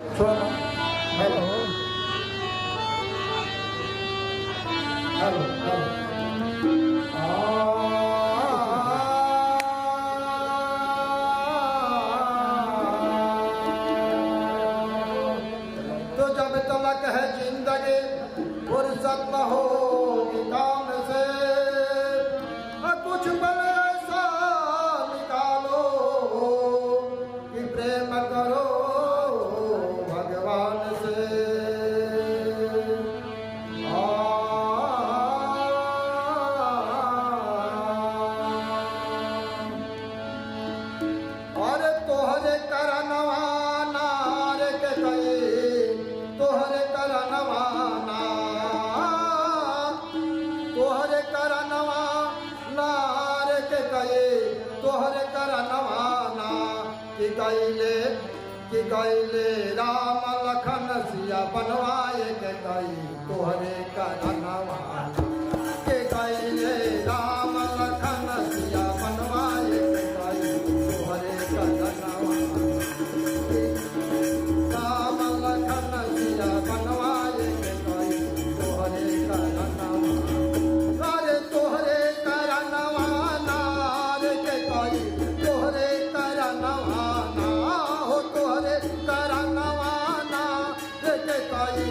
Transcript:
Hello hello तो जब तलक है जिंदगी फुर्सत न होगी काम से कुछ पल ऐसा निकालो कि प्रेम करो भगवान से। और तोहरे करनवा नार के कई तोहरे करनवा तोहरे करनवा नार के कई तोहरे करनवा ना कि गईले राम लखन सिया बनवाए के कई तोहरे करनवा के गईले राम लखन सिया बनवाए के कई तोहरे करनवा राम लखन सिया बनवाए के कई तोहरे करनवा। अरे तोहरे करनवा नार के कई तोहरे करनवा ना हो तोहरे करनवा नार के कई